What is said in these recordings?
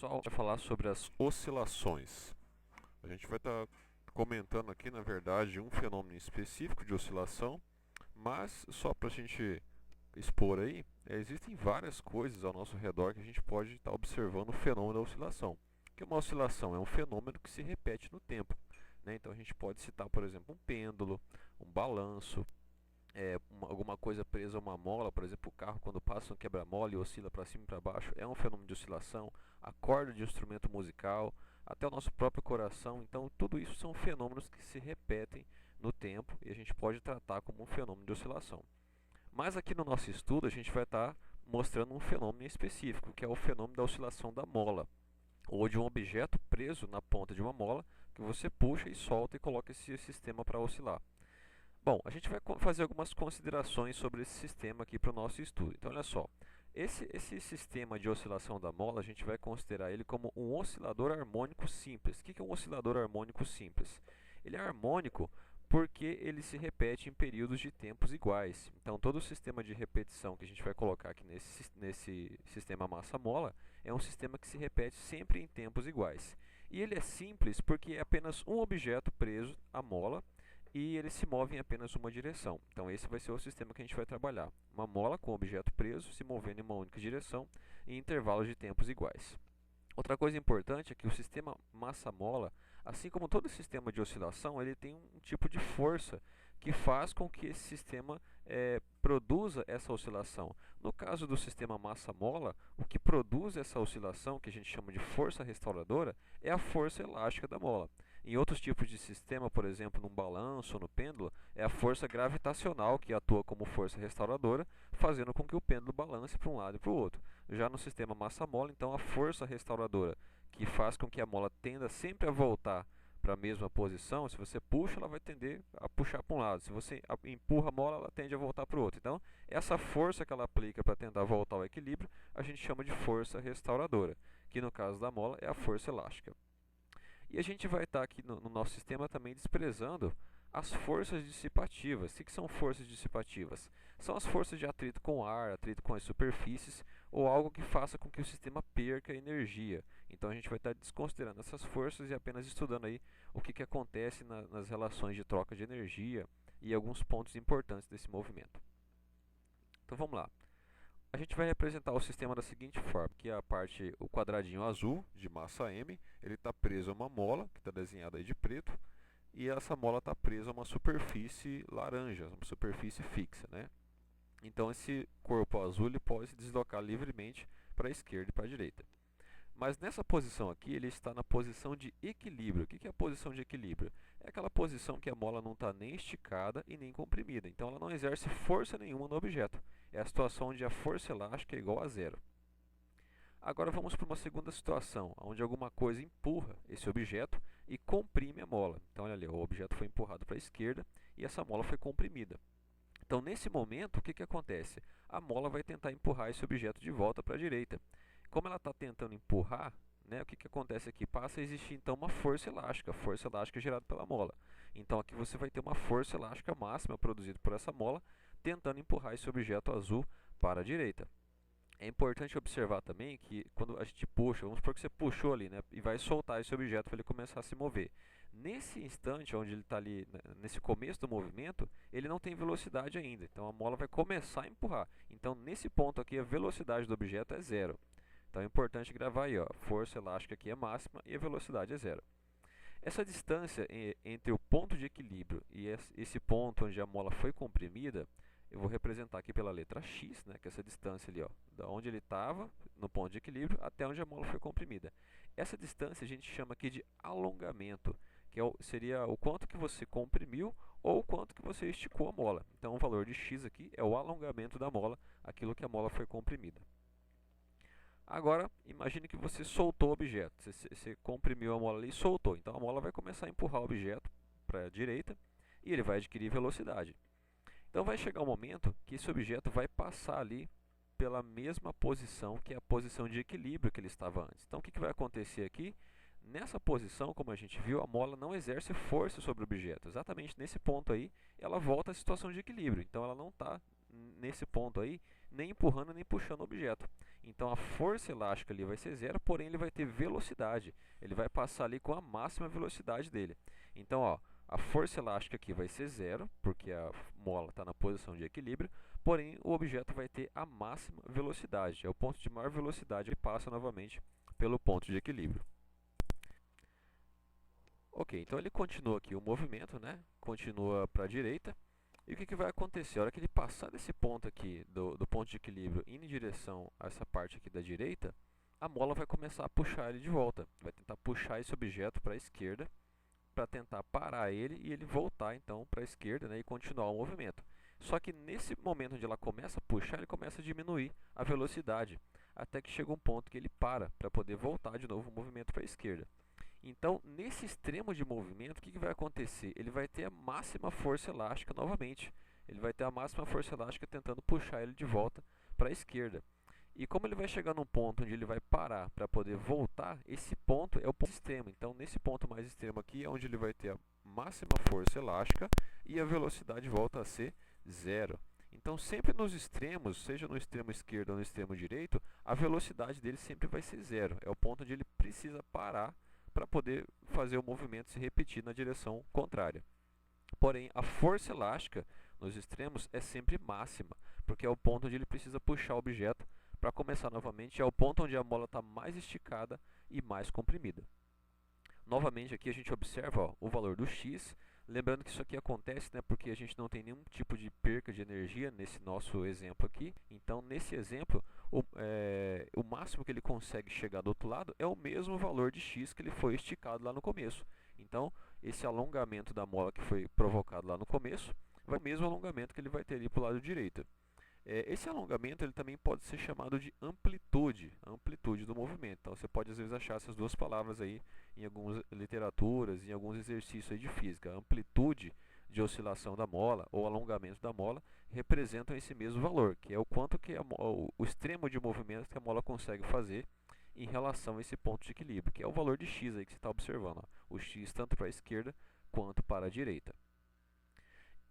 pessoal, vai falar sobre as oscilações. A gente vai estar comentando aqui, na verdade, um fenômeno específico de oscilação, mas só para a gente expor aí, existem várias coisas ao nosso redor que a gente pode estar observando o fenômeno da oscilação. Que uma oscilação é um fenômeno que se repete no tempo, né? Então a gente pode citar, por exemplo, um pêndulo, um balanço, alguma coisa presa a uma mola, por exemplo, o carro quando passa um quebra-mola e oscila para cima e para baixo, é um fenômeno de oscilação, a corda de um instrumento musical, até o nosso próprio coração. Então, tudo isso são fenômenos que se repetem no tempo e a gente pode tratar como um fenômeno de oscilação. Mas aqui no nosso estudo a gente vai estar mostrando um fenômeno específico, que é o fenômeno da oscilação da mola, ou de um objeto preso na ponta de uma mola que você puxa e solta e coloca esse sistema para oscilar. Bom, a gente vai fazer algumas considerações sobre esse sistema aqui para o nosso estudo. Então, olha só, esse sistema de oscilação da mola, a gente vai considerar ele como um oscilador harmônico simples. O que é um oscilador harmônico simples? Ele é harmônico porque ele se repete em períodos de tempos iguais. Então, todo o sistema de repetição que a gente vai colocar aqui nesse sistema massa-mola é um sistema que se repete sempre em tempos iguais. E ele é simples porque é apenas um objeto preso à mola e ele se move em apenas uma direção. Então esse vai ser o sistema que a gente vai trabalhar. Uma mola com objeto preso se movendo em uma única direção em intervalos de tempos iguais. Outra coisa importante é que o sistema massa-mola, assim como todo sistema de oscilação, ele tem um tipo de força que faz com que esse sistema produza essa oscilação. No caso do sistema massa-mola, o que produz essa oscilação, que a gente chama de força restauradora, é a força elástica da mola. Em outros tipos de sistema, por exemplo, num balanço ou no pêndulo, é a força gravitacional que atua como força restauradora, fazendo com que o pêndulo balance para um lado e para o outro. Já no sistema massa-mola, então, a força restauradora, que faz com que a mola tenda sempre a voltar para a mesma posição, se você puxa, ela vai tender a puxar para um lado. Se você empurra a mola, ela tende a voltar para o outro. Então, essa força que ela aplica para tentar voltar ao equilíbrio, a gente chama de força restauradora, que no caso da mola é a força elástica. E a gente vai estar aqui no nosso sistema também desprezando as forças dissipativas. O que são forças dissipativas? São as forças de atrito com o ar, atrito com as superfícies, ou algo que faça com que o sistema perca energia. Então a gente vai estar desconsiderando essas forças e apenas estudando aí o que acontece nas relações de troca de energia e alguns pontos importantes desse movimento. Então vamos lá. A gente vai representar o sistema da seguinte forma, que é o quadradinho azul de massa m, ele está preso a uma mola, que está desenhada aí de preto, e essa mola está presa a uma superfície laranja, uma superfície fixa, né? Então esse corpo azul ele pode se deslocar livremente para a esquerda e para a direita. Mas nessa posição aqui, ele está na posição de equilíbrio. O que é a posição de equilíbrio? É aquela posição que a mola não está nem esticada e nem comprimida. Então ela não exerce força nenhuma no objeto. É a situação onde a força elástica é igual a zero. Agora vamos para uma segunda situação, onde alguma coisa empurra esse objeto e comprime a mola. Então olha ali, o objeto foi empurrado para a esquerda e essa mola foi comprimida. Então nesse momento, o que acontece? A mola vai tentar empurrar esse objeto de volta para a direita. Como ela está tentando empurrar, né, o que acontece aqui? Passa a existir então uma força elástica gerada pela mola. Então aqui você vai ter uma força elástica máxima produzida por essa mola, tentando empurrar esse objeto azul para a direita. É importante observar também que quando a gente puxa, vamos supor que você puxou ali, né, e vai soltar esse objeto para ele começar a se mover. Nesse instante, onde ele está ali, nesse começo do movimento, ele não tem velocidade ainda. Então a mola vai começar a empurrar. Então nesse ponto aqui a velocidade do objeto é zero. Então é importante gravar aí, ó, a força elástica aqui é máxima e a velocidade é zero. Essa distância entre o ponto de equilíbrio e esse ponto onde a mola foi comprimida, eu vou representar aqui pela letra X, né, que é essa distância ali, ó, da onde ele estava, no ponto de equilíbrio, até onde a mola foi comprimida. Essa distância a gente chama aqui de alongamento, que seria o quanto que você comprimiu ou o quanto que você esticou a mola. Então o valor de X aqui é o alongamento da mola, aquilo que a mola foi comprimida. Agora, imagine que você soltou o objeto. Você comprimiu a mola ali e soltou. Então a mola vai começar a empurrar o objeto para a direita e ele vai adquirir velocidade. Então vai chegar um momento que esse objeto vai passar ali pela mesma posição que é a posição de equilíbrio que ele estava antes. Então o que vai acontecer aqui? Nessa posição, como a gente viu, a mola não exerce força sobre o objeto. Exatamente nesse ponto aí, ela volta à situação de equilíbrio. Então ela não está nesse ponto aí, nem empurrando nem puxando o objeto. Então a força elástica ali vai ser zero, porém ele vai ter velocidade. Ele vai passar ali com a máxima velocidade dele. Então, ó, a força elástica aqui vai ser zero, porque a mola está na posição de equilíbrio, porém o objeto vai ter a máxima velocidade. É o ponto de maior velocidade que passa novamente pelo ponto de equilíbrio. Ok, então ele continua aqui o movimento, né? Continua para a direita. E o que vai acontecer? A hora que ele passar desse ponto aqui, do ponto de equilíbrio, indo em direção a essa parte aqui da direita, a mola vai começar a puxar ele de volta. Vai tentar puxar esse objeto para a esquerda, para tentar parar ele e ele voltar então para a esquerda, né, e continuar o movimento. Só que nesse momento onde ela começa a puxar, ele começa a diminuir a velocidade, até que chega um ponto que ele para poder voltar de novo o movimento para a esquerda. Então, nesse extremo de movimento, o que vai acontecer? Ele vai ter a máxima força elástica novamente. Ele vai ter a máxima força elástica tentando puxar ele de volta para a esquerda. E como ele vai chegar num ponto onde ele vai parar para poder voltar, esse ponto é o ponto extremo. Então, nesse ponto mais extremo aqui é onde ele vai ter a máxima força elástica e a velocidade volta a ser zero. Então, sempre nos extremos, seja no extremo esquerdo ou no extremo direito, a velocidade dele sempre vai ser zero. É o ponto onde ele precisa parar para poder fazer o movimento se repetir na direção contrária. Porém, a força elástica nos extremos é sempre máxima, porque é o ponto onde ele precisa puxar o objeto para começar novamente, é o ponto onde a mola está mais esticada e mais comprimida. Novamente aqui a gente observa, ó, o valor do x, lembrando que isso aqui acontece, né, porque a gente não tem nenhum tipo de perca de energia nesse nosso exemplo aqui. Então, nesse exemplo, o máximo que ele consegue chegar do outro lado é o mesmo valor de x que ele foi esticado lá no começo. Então, esse alongamento da mola que foi provocado lá no começo vai ser o mesmo alongamento que ele vai ter ali para o lado direito. Esse alongamento ele também pode ser chamado de amplitude, a amplitude do movimento. Então você pode às vezes achar essas duas palavras aí em algumas literaturas, em alguns exercícios aí de física. A amplitude de oscilação da mola ou alongamento da mola representam esse mesmo valor, que é o quanto que o extremo de movimento que a mola consegue fazer em relação a esse ponto de equilíbrio, que é o valor de x aí que você está observando, ó, o x tanto para a esquerda quanto para a direita.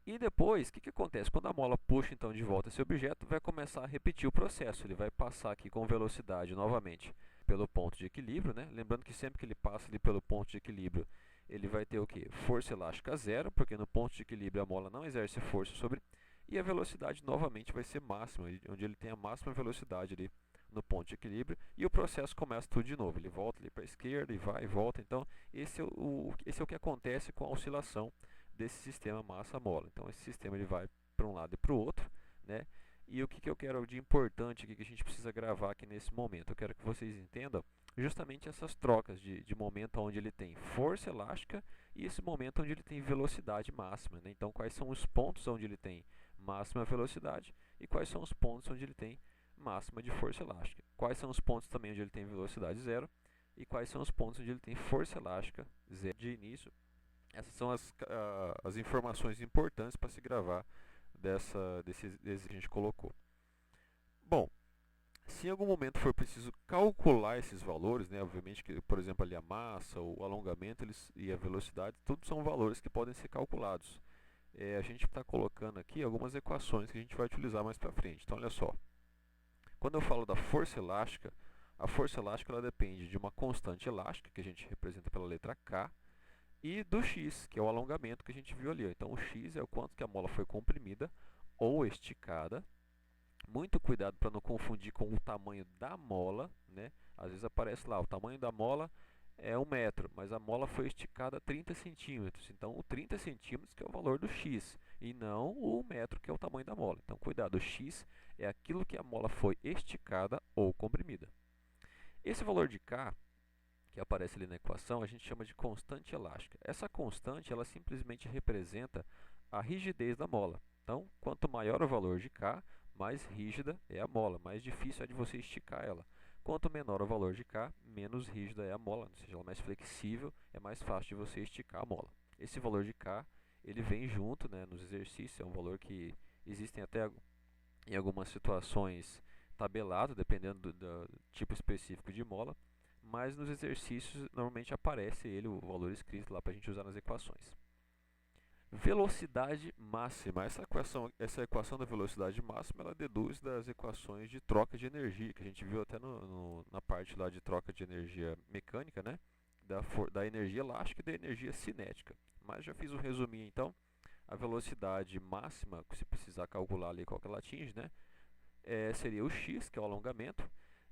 E depois, o que acontece? Quando a mola puxa então de volta esse objeto, vai começar a repetir o processo. Ele vai passar aqui com velocidade novamente pelo ponto de equilíbrio, né? Lembrando que sempre que ele passa ali pelo ponto de equilíbrio, ele vai ter o quê? Força elástica zero, porque no ponto de equilíbrio a mola não exerce força sobre, e a velocidade novamente vai ser máxima, onde ele tem a máxima velocidade ali no ponto de equilíbrio, e o processo começa tudo de novo. Ele volta ali para a esquerda e vai e volta. Então, esse é o que acontece com a oscilação desse sistema massa-mola. Então, esse sistema ele vai para um lado e para o outro, né? E o que eu quero de importante aqui que a gente precisa gravar aqui nesse momento? Eu quero que vocês entendam justamente essas trocas de momento onde ele tem força elástica e esse momento onde ele tem velocidade máxima, né? Então, quais são os pontos onde ele tem máxima velocidade e quais são os pontos onde ele tem máxima de força elástica? Quais são os pontos também onde ele tem velocidade zero e quais são os pontos onde ele tem força elástica zero de início? Essas são as informações importantes para se gravar desse que a gente colocou. Bom, se em algum momento for preciso calcular esses valores, né, obviamente que, por exemplo, ali a massa, o alongamento e a velocidade, tudo são valores que podem ser calculados. A gente está colocando aqui algumas equações que a gente vai utilizar mais para frente. Então, olha só. Quando eu falo da força elástica, a força elástica ela depende de uma constante elástica, que a gente representa pela letra K, e do x, que é o alongamento que a gente viu ali. Então, o x é o quanto que a mola foi comprimida ou esticada. Muito cuidado para não confundir com o tamanho da mola, né? Às vezes aparece lá, o tamanho da mola é 1 metro, mas a mola foi esticada 30 centímetros. Então, o 30 centímetros que é o valor do x, e não o 1 metro que é o tamanho da mola. Então, cuidado, o x é aquilo que a mola foi esticada ou comprimida. Esse valor de K, que aparece ali na equação, a gente chama de constante elástica. Essa constante, ela simplesmente representa a rigidez da mola. Então, quanto maior o valor de K, mais rígida é a mola, mais difícil é de você esticar ela. Quanto menor o valor de K, menos rígida é a mola, ou seja, ela é mais flexível, é mais fácil de você esticar a mola. Esse valor de K, ele vem junto, né, nos exercícios, é um valor que existem até em algumas situações tabelado, dependendo do tipo específico de mola, mas nos exercícios normalmente aparece ele, o valor escrito lá para a gente usar nas equações. Velocidade máxima. Essa equação da velocidade máxima, ela deduz das equações de troca de energia, que a gente viu até na parte lá de troca de energia mecânica, né? Da energia elástica e da energia cinética. Mas já fiz um resuminho, então. A velocidade máxima, se precisar calcular ali qual que ela atinge, né? Seria o x, que é o alongamento,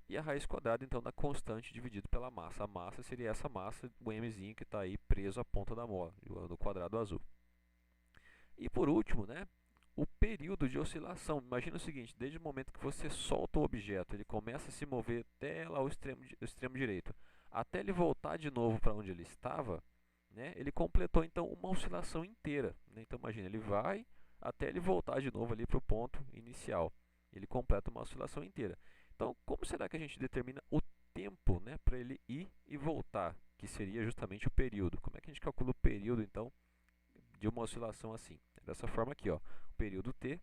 e a raiz quadrada, então, da constante dividido pela massa. A massa seria essa massa, o mzinho que está aí preso à ponta da mola, no quadrado azul. E por último, né, o período de oscilação. Imagina o seguinte, desde o momento que você solta o objeto, ele começa a se mover até lá o extremo direito, até ele voltar de novo para onde ele estava, né, ele completou então uma oscilação inteira. Né? Então imagina, ele vai até ele voltar de novo ali para o ponto inicial. Ele completa uma oscilação inteira. Então, como será que a gente determina o tempo, né, para ele ir e voltar, que seria justamente o período? Como é que a gente calcula o período, então, de uma oscilação assim? Dessa forma aqui, ó, o período t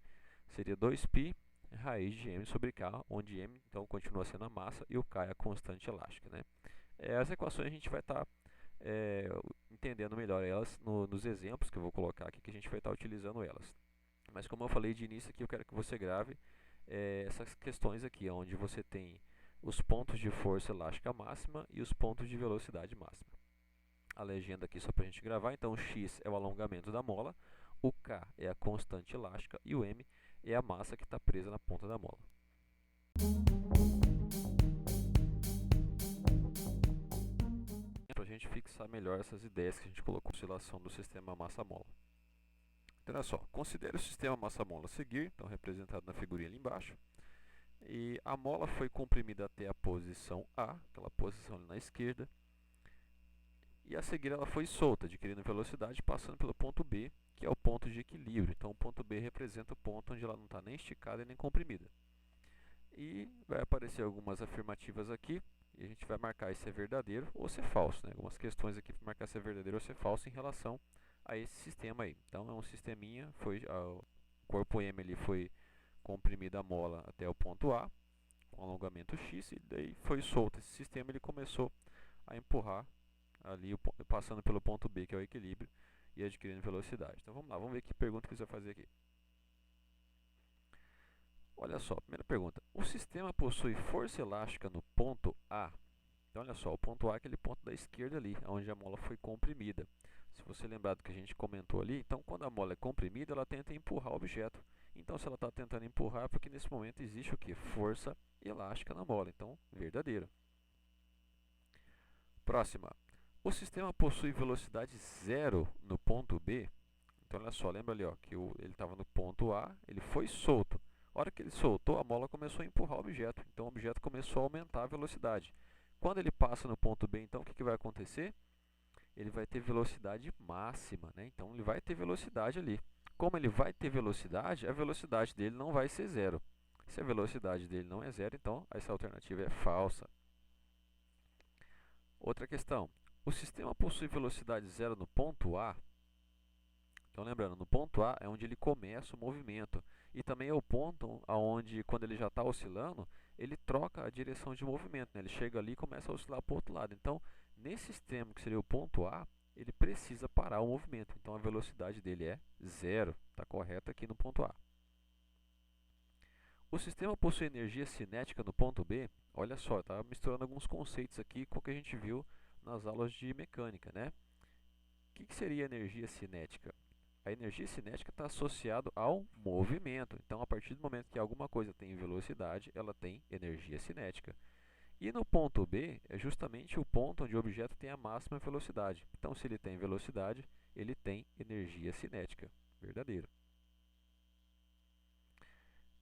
seria 2π raiz de m sobre k, onde m então continua sendo a massa e o k é a constante elástica. Né? As equações a gente vai estar entendendo melhor elas nos exemplos que eu vou colocar aqui, que a gente vai estar utilizando elas. Mas como eu falei de início aqui, eu quero que você grave essas questões aqui, onde você tem os pontos de força elástica máxima e os pontos de velocidade máxima. A legenda aqui só para a gente gravar, então o x é o alongamento da mola, o k é a constante elástica e o m é a massa que está presa na ponta da mola. Para a gente fixar melhor essas ideias que a gente colocou na oscilação do sistema massa-mola. Então, olha só, considere o sistema massa-mola a seguir, então representado na figurinha ali embaixo. E a mola foi comprimida até a posição A, aquela posição ali na esquerda. E a seguir ela foi solta, adquirindo velocidade, passando pelo ponto B, que é o ponto de equilíbrio. Então o ponto B representa o ponto onde ela não está nem esticada nem comprimida. E vai aparecer algumas afirmativas aqui, e a gente vai marcar se é verdadeiro ou se é falso. Né? Algumas questões aqui para marcar se é verdadeiro ou se é falso em relação a esse sistema aí. Então é um sisteminha, o corpo M ali foi comprimida a mola até o ponto A, com alongamento X, e daí foi solto esse sistema, ele começou a empurrar ali, passando pelo ponto B, que é o equilíbrio, e adquirindo velocidade. Então vamos lá, vamos ver que pergunta que você vai fazer aqui. Olha só, primeira pergunta. O sistema possui força elástica no ponto A? Então olha só, o ponto A é aquele ponto da esquerda ali, onde a mola foi comprimida. Se você lembrar do que a gente comentou ali, então quando a mola é comprimida, ela tenta empurrar o objeto. Então se ela está tentando empurrar, é porque nesse momento existe o quê? Força elástica na mola. Então, verdadeiro. Próxima. O sistema possui velocidade zero no ponto B? Então, olha só, lembra ali ó, que ele estava no ponto A, ele foi solto. A hora que ele soltou, a mola começou a empurrar o objeto. Então, o objeto começou a aumentar a velocidade. Quando ele passa no ponto B, então, o que vai acontecer? Ele vai ter velocidade máxima, né? Então, ele vai ter velocidade ali. Como ele vai ter velocidade, a velocidade dele não vai ser zero. Se a velocidade dele não é zero, então, essa alternativa é falsa. Outra questão. O sistema possui velocidade zero no ponto A? Então, lembrando, no ponto A é onde ele começa o movimento. E também é o ponto onde, quando ele já está oscilando, ele troca a direção de movimento. Né? Ele chega ali e começa a oscilar para o outro lado. Então, nesse extremo, que seria o ponto A, ele precisa parar o movimento. Então, a velocidade dele é zero. Está correto aqui no ponto A. O sistema possui energia cinética no ponto B? Olha só, está misturando alguns conceitos aqui com o que a gente viu nas aulas de mecânica. Né? O que seria energia cinética? A energia cinética está associada ao movimento. Então, a partir do momento que alguma coisa tem velocidade, ela tem energia cinética. E no ponto B, é justamente o ponto onde o objeto tem a máxima velocidade. Então, se ele tem velocidade, ele tem energia cinética. Verdadeiro.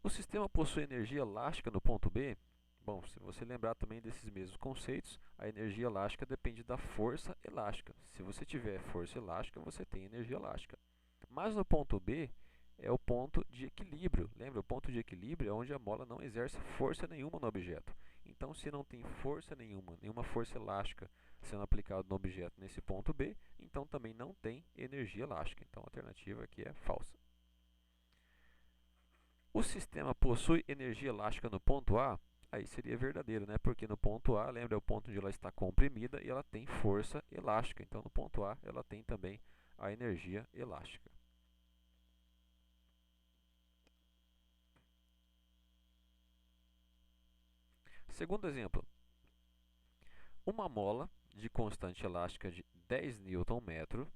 O sistema possui energia elástica no ponto B? Bom, se você lembrar também desses mesmos conceitos, a energia elástica depende da força elástica. Se você tiver força elástica, você tem energia elástica. Mas no ponto B é o ponto de equilíbrio. Lembra, o ponto de equilíbrio é onde a mola não exerce força nenhuma no objeto. Então, se não tem força nenhuma força elástica sendo aplicada no objeto nesse ponto B, então também não tem energia elástica. Então, a alternativa aqui é falsa. O sistema possui energia elástica no ponto A? Aí seria verdadeiro, né? Porque no ponto A, lembra, é o ponto onde ela está comprimida e ela tem força elástica. Então, no ponto A, ela tem também a energia elástica. Segundo exemplo, uma mola de constante elástica de 10 Nm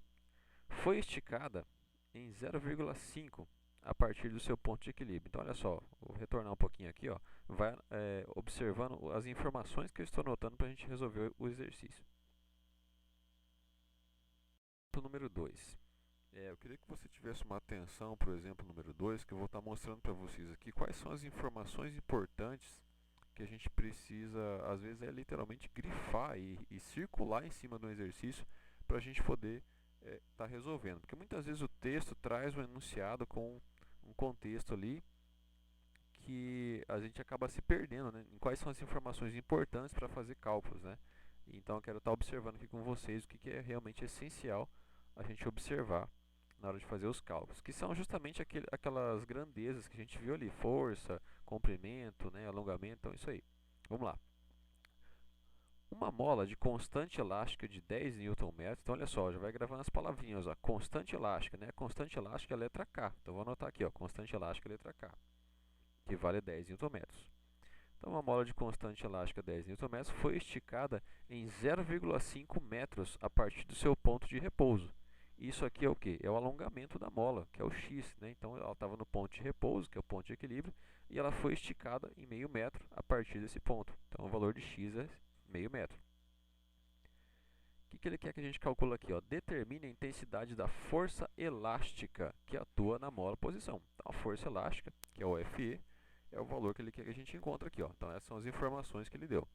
foi esticada em 0,5 a partir do seu ponto de equilíbrio. Então, olha só, vou retornar um pouquinho aqui, ó, vai observando as informações que eu estou anotando para a gente resolver o exercício. Número 2. Eu queria que você tivesse uma atenção para o exemplo número 2, que eu vou estar mostrando para vocês aqui quais são as informações importantes que a gente precisa, às vezes, literalmente grifar e circular em cima do exercício para a gente poder estar resolvendo. Porque muitas vezes o texto traz um enunciado com um contexto ali que a gente acaba se perdendo, né, em quais são as informações importantes para fazer cálculos, né? Então eu quero estar observando aqui com vocês o que é realmente essencial a gente observar na hora de fazer os cálculos, que são justamente aquelas grandezas que a gente viu ali, força, comprimento, né, alongamento, então isso aí. Vamos lá. Uma mola de constante elástica de 10 Nm, então olha só, já vai gravando as palavrinhas, ó, constante elástica, né? Constante elástica é a letra K, então vou anotar aqui, ó, constante elástica é a letra K, que vale 10 Nm. Então, uma mola de constante elástica 10 Nm foi esticada em 0,5 metros a partir do seu ponto de repouso. Isso aqui é o que? É o alongamento da mola, que é o x, né? Então, ela estava no ponto de repouso, que é o ponto de equilíbrio, e ela foi esticada em meio metro a partir desse ponto. Então, o valor de x é meio metro. O que ele quer que a gente calcule aqui? Ó? Determine a intensidade da força elástica que atua na mola posição. Então, a força elástica, que é o Fe, é o valor que ele quer que a gente encontre aqui. Ó. Então, essas são as informações que ele deu.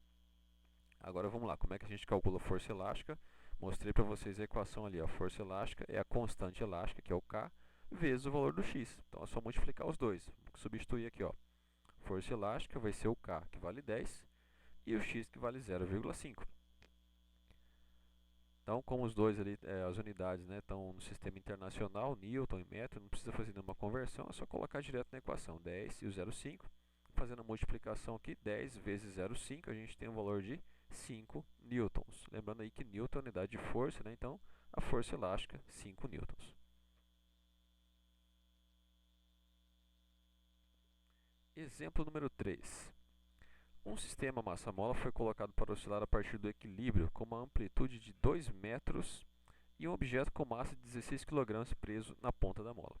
Agora, vamos lá. Como é que a gente calcula a força elástica? Mostrei para vocês a equação ali. A força elástica é a constante elástica, que é o K, vezes o valor do x. Então, é só multiplicar os dois. Vou substituir aqui. Ó. Força elástica vai ser o K, que vale 10, e o x, que vale 0,5. Então, como os dois ali, as unidades, né, estão no sistema internacional, Newton e metro, não precisa fazer nenhuma conversão, é só colocar direto na equação 10 e o 0,5. Fazendo a multiplicação aqui, 10 vezes 0,5, a gente tem um valor de 5 newtons. Lembrando aí que newton é a unidade de força, né, então a força elástica, 5 newtons. Exemplo número 3. Um sistema massa-mola foi colocado para oscilar a partir do equilíbrio com uma amplitude de 2 metros e um objeto com massa de 16 kg preso na ponta da mola.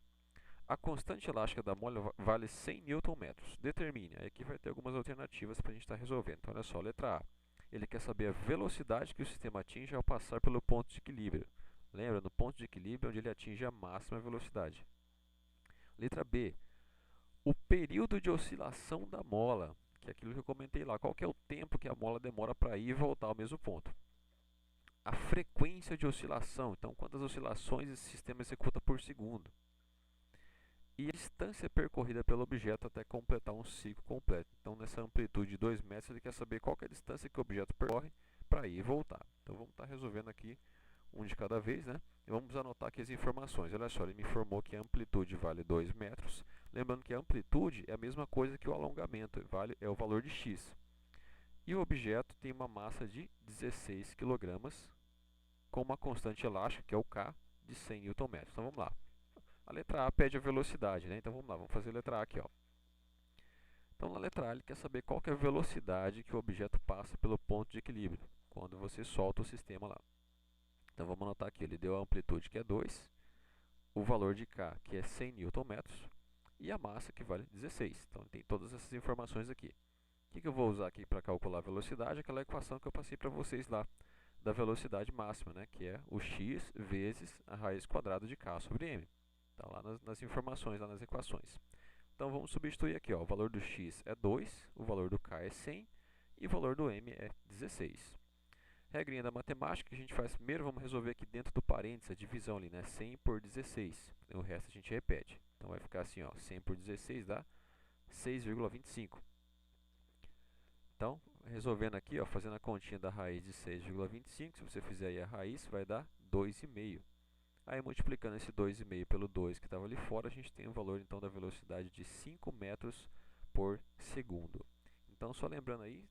A constante elástica da mola vale 100 Nm. Determine. Aí aqui vai ter algumas alternativas para a gente estar resolvendo. Então, olha só, letra A. Ele quer saber a velocidade que o sistema atinge ao passar pelo ponto de equilíbrio. Lembra, no ponto de equilíbrio é onde ele atinge a máxima velocidade. Letra B. O período de oscilação da mola, que é aquilo que eu comentei lá. Qual que é o tempo que a mola demora para ir e voltar ao mesmo ponto? A frequência de oscilação, então quantas oscilações esse sistema executa por segundo. E a distância percorrida pelo objeto até completar um ciclo completo. Então, nessa amplitude de 2 metros, ele quer saber qual que é a distância que o objeto percorre para ir e voltar. Então, vamos estar resolvendo aqui um de cada vez, né? E vamos anotar aqui as informações. Olha só, ele me informou que a amplitude vale 2 metros. Lembrando que a amplitude é a mesma coisa que o alongamento, é o valor de x. E o objeto tem uma massa de 16 kg com uma constante elástica, que é o K, de 100 Nm. Então, vamos lá. A letra A pede a velocidade, né? Então, vamos lá, vamos fazer a letra A aqui, ó. Então, na letra A, ele quer saber qual que é a velocidade que o objeto passa pelo ponto de equilíbrio, quando você solta o sistema lá. Então, vamos anotar aqui, ele deu a amplitude, que é 2, o valor de K, que é 100 Nm, e a massa, que vale 16. Então, tem todas essas informações aqui. O que eu vou usar aqui para calcular a velocidade? Aquela equação que eu passei para vocês lá, da velocidade máxima, né? Que é o x vezes a raiz quadrada de K sobre m. Está lá nas informações, lá nas equações. Então, vamos substituir aqui. Ó, o valor do x é 2, o valor do K é 100 e o valor do m é 16. Regrinha da matemática que a gente faz primeiro, vamos resolver aqui dentro do parênteses, a divisão ali, né? 100 por 16. O resto a gente repete. Então, vai ficar assim, ó, 100 por 16 dá 6,25. Então, resolvendo aqui, ó, fazendo a continha da raiz de 6,25, se você fizer aí a raiz, vai dar 2,5. Aí, multiplicando esse 2,5 pelo 2 que estava ali fora, a gente tem o valor então da velocidade de 5 metros por segundo. Então, só lembrando aí,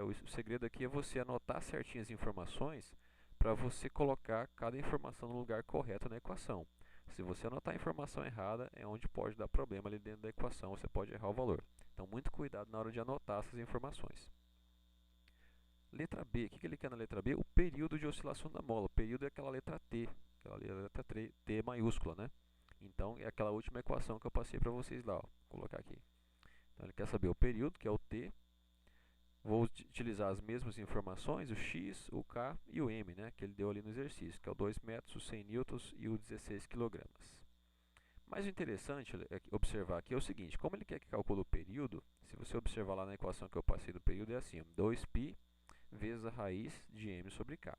o segredo aqui é você anotar certinho as informações para você colocar cada informação no lugar correto na equação. Se você anotar a informação errada, é onde pode dar problema ali dentro da equação, você pode errar o valor. Então, muito cuidado na hora de anotar essas informações. Letra B, o que ele quer na letra B? O período de oscilação da mola. O período é aquela letra T, aquela letra T maiúscula, né? Então, é aquela última equação que eu passei para vocês lá, ó. Vou colocar aqui. Então, ele quer saber o período, que é o T. Vou utilizar as mesmas informações, o X, o K e o M, né? Que ele deu ali no exercício, que é o 2 metros, os 100 newtons e o 16 quilogramas. Mas o interessante observar aqui é o seguinte, como ele quer que calcule o período, se você observar lá na equação que eu passei do período, é assim, 2π vezes a raiz de m sobre k.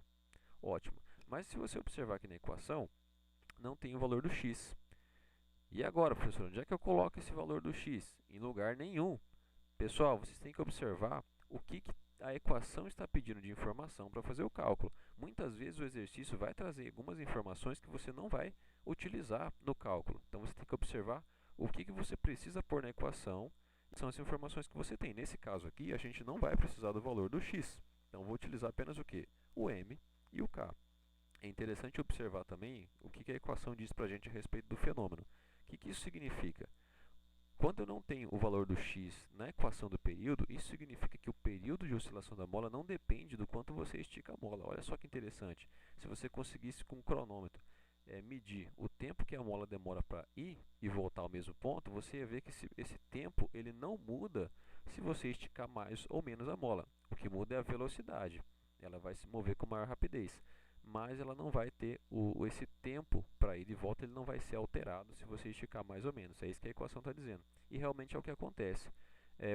Ótimo. Mas se você observar aqui na equação, não tem o valor do x. E agora, professor, onde é que eu coloco esse valor do x? Em lugar nenhum. Pessoal, vocês têm que observar o que a equação está pedindo de informação para fazer o cálculo. Muitas vezes o exercício vai trazer algumas informações que você não vai utilizar no cálculo. Então você tem que observar o que você precisa pôr na equação. São as informações que você tem. Nesse caso aqui, a gente não vai precisar do valor do x. Então vou utilizar apenas o quê? O m e o k. É interessante observar também o que a equação diz para a gente a respeito do fenômeno. O que isso significa? Quando eu não tenho o valor do x na equação do período, isso significa que o período de oscilação da mola não depende do quanto você estica a mola. Olha só que interessante. Se você conseguisse com um cronômetro medir o tempo que a mola demora para ir e voltar ao mesmo ponto, você ia ver que esse tempo ele não muda se você esticar mais ou menos a mola. O que muda é a velocidade. Ela vai se mover com maior rapidez, mas ela não vai ter esse tempo para ir e volta, ele não vai ser alterado se você esticar mais ou menos. É isso que a equação está dizendo. E realmente é o que acontece.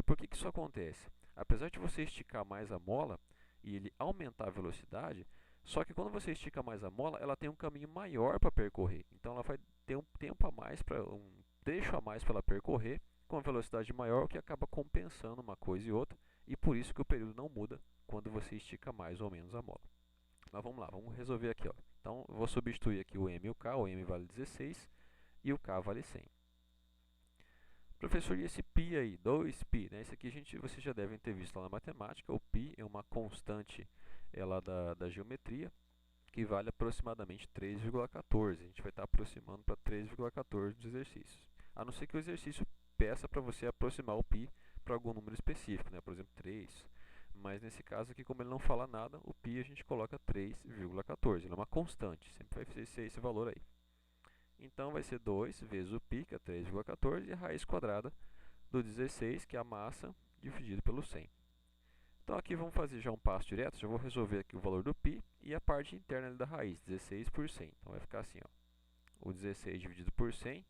Por que isso acontece? Apesar de você esticar mais a mola e ele aumentar a velocidade, só que quando você estica mais a mola, ela tem um caminho maior para percorrer. Então ela vai ter um tempo a mais, um trecho a mais para ela percorrer com a velocidade maior, o que acaba compensando uma coisa e outra. E por isso que o período não muda quando você estica mais ou menos a mola. Mas vamos lá, vamos resolver aqui, ó. Então, eu vou substituir aqui o m e o k. O m vale 16 e o k vale 100. Professor, e esse π aí? 2π, né? Esse aqui vocês já devem ter visto lá na matemática. O π é uma constante da geometria que vale aproximadamente 3,14. A gente vai estar aproximando para 3,14 dos exercícios. A não ser que o exercício peça para você aproximar o π para algum número específico, né? Por exemplo, 3. Mas nesse caso aqui, como ele não fala nada, o π a gente coloca 3,14. Ele é uma constante, sempre vai ser esse valor aí. Então vai ser 2 vezes o π, que é 3,14, e a raiz quadrada do 16, que é a massa, dividido pelo 100. Então aqui vamos fazer já um passo direto, já vou resolver aqui o valor do π e a parte interna da raiz, 16 por 100. Então vai ficar assim, ó, o 16 dividido por 100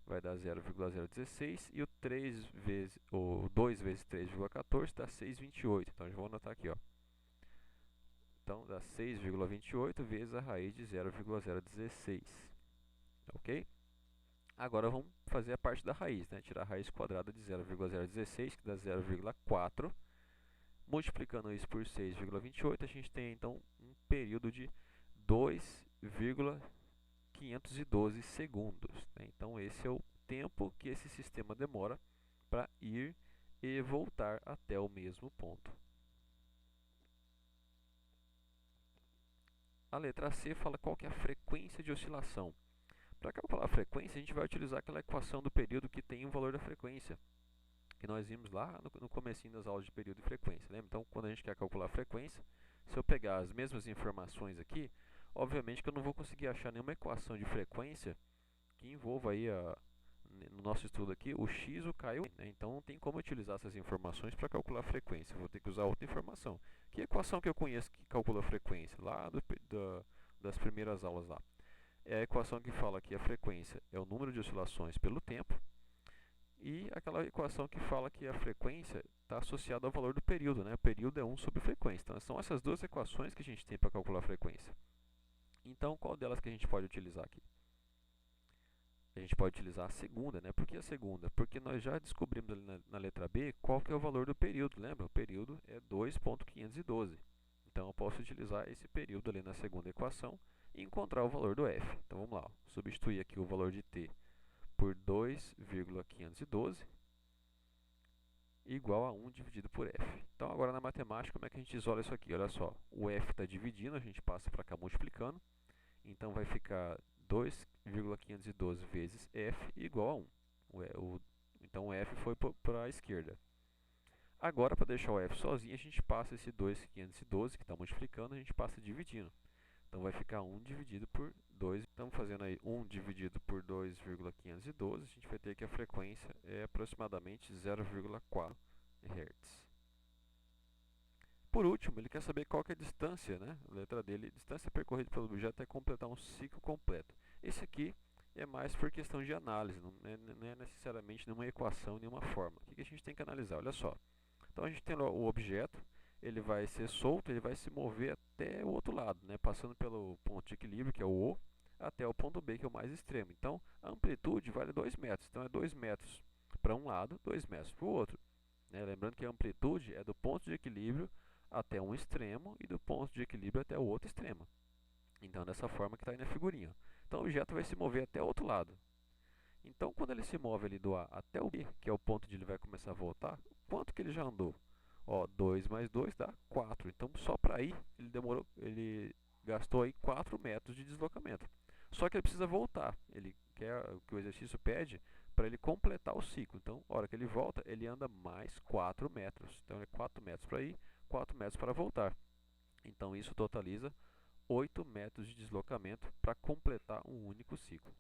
vai dar 0,016 e o 2 vezes 3,14 dá 6,28. Então já vou anotar aqui, ó. Então dá 6,28 vezes a raiz de 0,016. Ok? Agora vamos fazer a parte da raiz, né? Tirar a raiz quadrada de 0,016, que dá 0,4. Multiplicando isso por 6,28, a gente tem então um período de 2,512 segundos. Né? Então esse é o tempo que esse sistema demora para ir e voltar até o mesmo ponto. A letra C fala qual que é a frequência de oscilação. Para calcular a frequência, a gente vai utilizar aquela equação do período que tem o valor da frequência, que nós vimos lá no comecinho das aulas de período e frequência. Lembra? Então, quando a gente quer calcular a frequência, se eu pegar as mesmas informações aqui, obviamente que eu não vou conseguir achar nenhuma equação de frequência que envolva aí, no nosso estudo aqui, o x, o k e o n. Né? Então, não tem como utilizar essas informações para calcular a frequência. Eu vou ter que usar outra informação. Que equação que eu conheço que calcula a frequência? Lá das primeiras aulas lá. É a equação que fala que a frequência é o número de oscilações pelo tempo, e aquela equação que fala que a frequência está associada ao valor do período, né? O período é 1 sobre frequência. Então, são essas duas equações que a gente tem para calcular a frequência. Então, qual delas que a gente pode utilizar aqui? A gente pode utilizar a segunda, né? Por que a segunda? Porque nós já descobrimos ali na letra B qual que é o valor do período. Lembra? O período é 2,512. Então, eu posso utilizar esse período ali na segunda equação e encontrar o valor do f. Então, vamos lá. Ó. Substituir aqui o valor de t por 2,512 igual a 1 dividido por f. Então, agora na matemática, como é que a gente isola isso aqui? Olha só, o f está dividindo, a gente passa para cá multiplicando. Então, vai ficar 2,512 vezes f igual a 1. Então, o f foi para a esquerda. Agora, para deixar o f sozinho, a gente passa esse 2.512 que está multiplicando, a gente passa dividindo. Então, vai ficar 1 dividido por 2. Estamos fazendo aí 1 dividido por 2,512. A gente vai ter que a frequência é aproximadamente 0,4 Hz. Por último, ele quer saber qual que é a distância, né? A letra dele, distância percorrida pelo objeto até completar um ciclo completo. Esse aqui é mais por questão de análise, não é necessariamente nenhuma equação, nenhuma fórmula. O que a gente tem que analisar? Olha só. Então, a gente tem o objeto, ele vai ser solto, ele vai se mover até o outro lado, né? Passando pelo ponto de equilíbrio, que é o O, até o ponto B, que é o mais extremo. Então, a amplitude vale 2 metros. Então, é 2 metros para um lado, 2 metros para o outro. Né? Lembrando que a amplitude é do ponto de equilíbrio até um extremo e do ponto de equilíbrio até o outro extremo. Então, dessa forma que está aí na figurinha. Então, o objeto vai se mover até o outro lado. Então, quando ele se move ali do A até o B, que é o ponto onde ele vai começar a voltar, quanto que ele já andou? Ó, 2 mais 2 dá 4. Então, só para ir, ele gastou aí 4 metros de deslocamento. Só que ele precisa voltar. Ele quer o que o exercício pede para ele completar o ciclo. Então, a hora que ele volta, ele anda mais 4 metros. Então, é 4 metros para ir, 4 metros para voltar. Então, isso totaliza 8 metros de deslocamento para completar um único ciclo.